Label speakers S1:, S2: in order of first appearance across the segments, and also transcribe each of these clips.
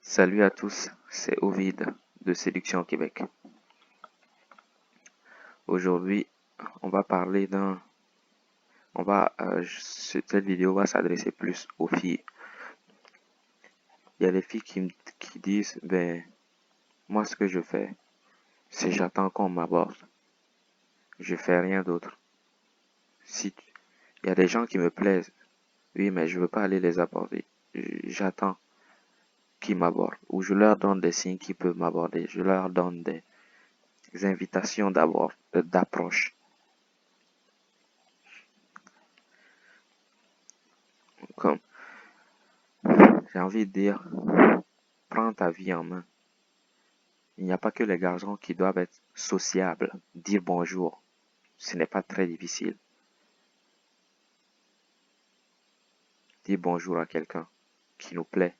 S1: Salut à tous, c'est Ovid de Séduction Québec. Aujourd'hui, on va parler d'un... Cette vidéo va s'adresser plus aux filles. Il y a des filles qui disent, moi ce que je fais, c'est j'attends qu'on m'aborde. Je fais rien d'autre. Il y a des gens qui me plaisent, oui, mais je veux pas aller les aborder. J'attends qu'ils m'abordent. Ou je leur donne des signes qui peuvent m'aborder. Je leur donne des invitations d'approche. Comme, j'ai envie de dire, prends ta vie en main. Il n'y a pas que les garçons qui doivent être sociables, dire bonjour. Ce n'est pas très difficile. Dire bonjour à quelqu'un qui nous plaît.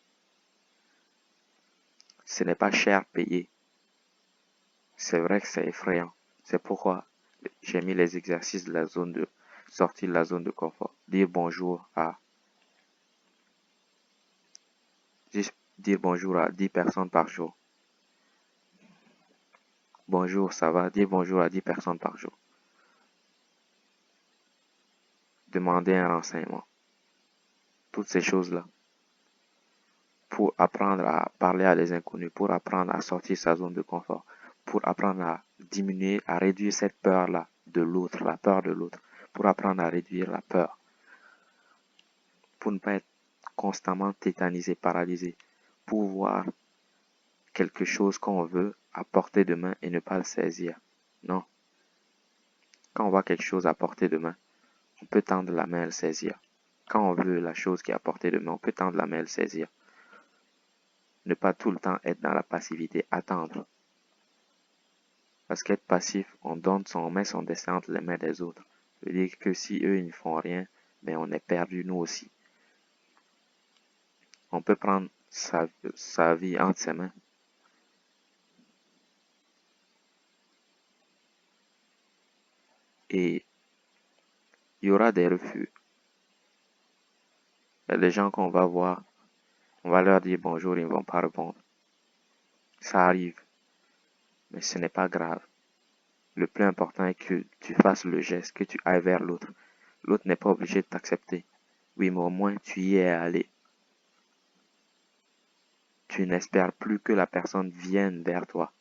S1: Ce n'est pas cher payé. C'est vrai que c'est effrayant. C'est pourquoi j'ai mis les exercices de la zone de sortir de la zone de confort. Dire bonjour à dire bonjour à 10 personnes par jour. Bonjour, ça va? Dire bonjour à 10 personnes par jour. Demander un renseignement. Toutes ces choses-là. Pour apprendre à parler à des inconnus, pour apprendre à sortir sa zone de confort, pour apprendre à diminuer, à réduire cette peur-là de l'autre, la peur de l'autre, pour apprendre à réduire la peur, pour ne pas être constamment tétanisé, paralysé, pour voir quelque chose qu'on veut à portée de main et ne pas le saisir. Non. Quand on voit quelque chose à portée de main, on peut tendre la main et le saisir. Quand on veut la chose qui est à portée de main, on peut tendre la main et le saisir. Ne pas tout le temps être dans la passivité, attendre. Parce qu'être passif, on met son destin entre les mains des autres. Ça veut dire que si eux, ils ne font rien, on est perdu nous aussi. On peut prendre sa vie entre ses mains. Et il y aura des refus. Il y a des gens qu'on va voir, on va leur dire bonjour, ils ne vont pas répondre. Ça arrive. Mais ce n'est pas grave. Le plus important est que tu fasses le geste, que tu ailles vers l'autre. L'autre n'est pas obligé de t'accepter. Oui, mais au moins tu y es allé. Tu n'espères plus que la personne vienne vers toi.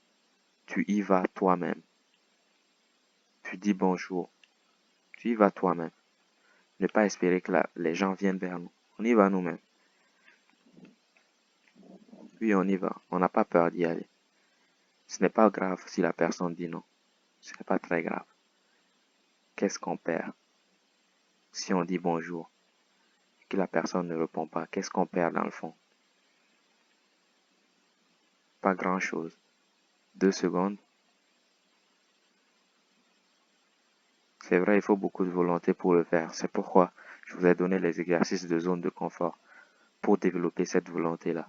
S1: Tu y vas toi-même. Tu dis bonjour. Tu y vas toi-même. Ne pas espérer que les gens viennent vers nous. On y va nous-mêmes. Oui, on y va. On n'a pas peur d'y aller. Ce n'est pas grave si la personne dit non. Ce n'est pas très grave. Qu'est-ce qu'on perd si on dit bonjour et que la personne ne répond pas? Qu'est-ce qu'on perd dans le fond? Pas grand-chose. 2 secondes. C'est vrai, il faut beaucoup de volonté pour le faire. C'est pourquoi je vous ai donné les exercices de zone de confort pour développer cette volonté-là,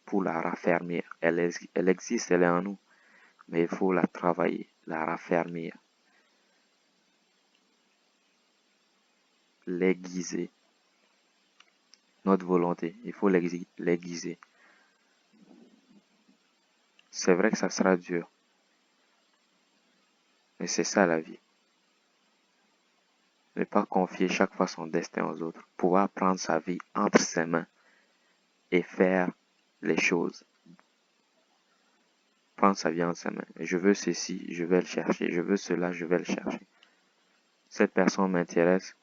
S1: pour la raffermir. Elle existe, elle est en nous, mais il faut la travailler, la raffermir, l'aiguiser. Notre volonté, il faut l'aiguiser. C'est vrai que ça sera dur, mais c'est ça la vie. Ne pas confier chaque fois son destin aux autres, pouvoir prendre sa vie entre ses mains et faire les choses. Prendre sa vie entre ses mains. Je veux ceci, je vais le chercher. Je veux cela, je vais le chercher. Cette personne m'intéresse,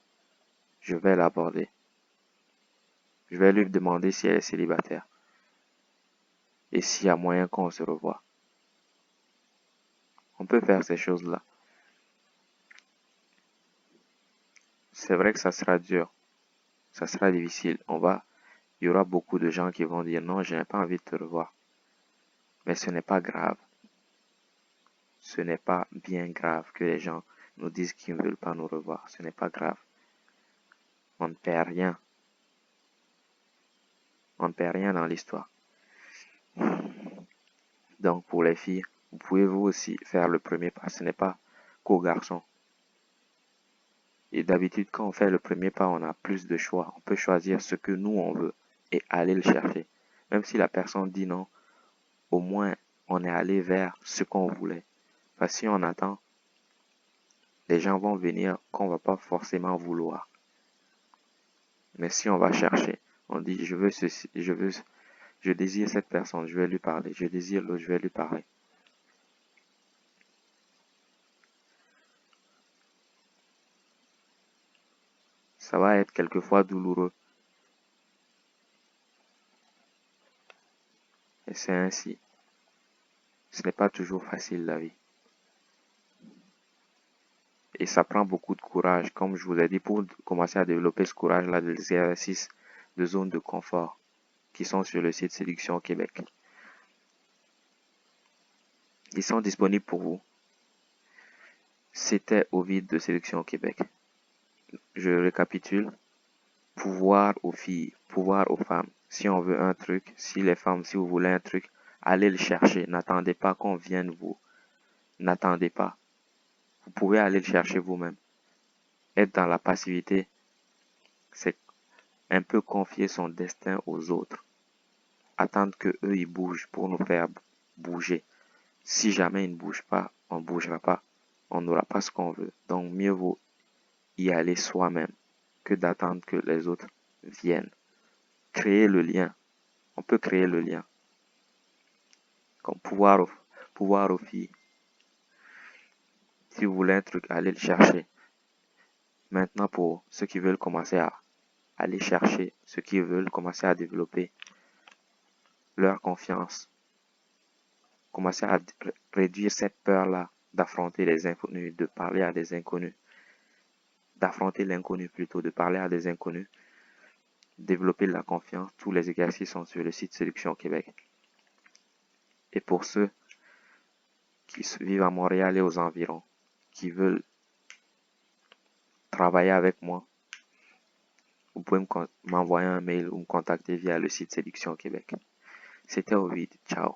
S1: je vais l'aborder. Je vais lui demander si elle est célibataire et s'il y a moyen qu'on se revoie. On peut faire ces choses-là. C'est vrai que ça sera dur, ça sera difficile. Il y aura beaucoup de gens qui vont dire non, je n'ai pas envie de te revoir. Mais ce n'est pas grave. Ce n'est pas bien grave que les gens nous disent qu'ils ne veulent pas nous revoir. Ce n'est pas grave. On ne perd rien. On ne perd rien dans l'histoire. Donc pour les filles, vous pouvez vous aussi faire le premier pas. Ce n'est pas qu'aux garçons. Et d'habitude, quand on fait le premier pas, on a plus de choix. On peut choisir ce que nous, on veut et aller le chercher. Même si la personne dit non, au moins on est allé vers ce qu'on voulait. Parce que si on attend, les gens vont venir qu'on va pas forcément vouloir. Mais si on va chercher, on dit je veux ceci, je désire cette personne, je vais lui parler, je désire l'autre, je vais lui parler. Ça va être quelquefois douloureux. Et c'est ainsi. Ce n'est pas toujours facile la vie. Et ça prend beaucoup de courage. Comme je vous ai dit, pour commencer à développer ce courage-là, des exercices de zone de confort qui sont sur le site Séduction au Québec. Ils sont disponibles pour vous. C'était Ovid de Séduction au Québec. Je récapitule. Pouvoir aux filles, pouvoir aux femmes. Si on veut un truc, si les femmes, si vous voulez un truc, allez le chercher. N'attendez pas qu'on vienne vous. N'attendez pas. Vous pouvez aller le chercher vous-même. Être dans la passivité, c'est un peu confier son destin aux autres. Attendre que eux ils bougent pour nous faire bouger. Si jamais ils ne bougent pas, on ne bougera pas. On n'aura pas ce qu'on veut. Donc mieux vaut y aller soi-même que d'attendre que les autres viennent. Créer le lien. On peut créer le lien. Comme pouvoir aux filles. Si vous voulez un truc, allez le chercher. Maintenant, pour ceux qui veulent commencer à aller chercher, ceux qui veulent commencer à développer leur confiance, commencer à réduire cette peur-là d'affronter les inconnus, de parler à des inconnus, d'affronter l'inconnu plutôt, de parler à des inconnus, développer la confiance. Tous les exercices sont sur le site Séduction Québec. Et pour ceux qui vivent à Montréal et aux environs, qui veulent travailler avec moi, vous pouvez m'envoyer un mail ou me contacter via le site Séduction Québec. C'était Ovid. Ciao.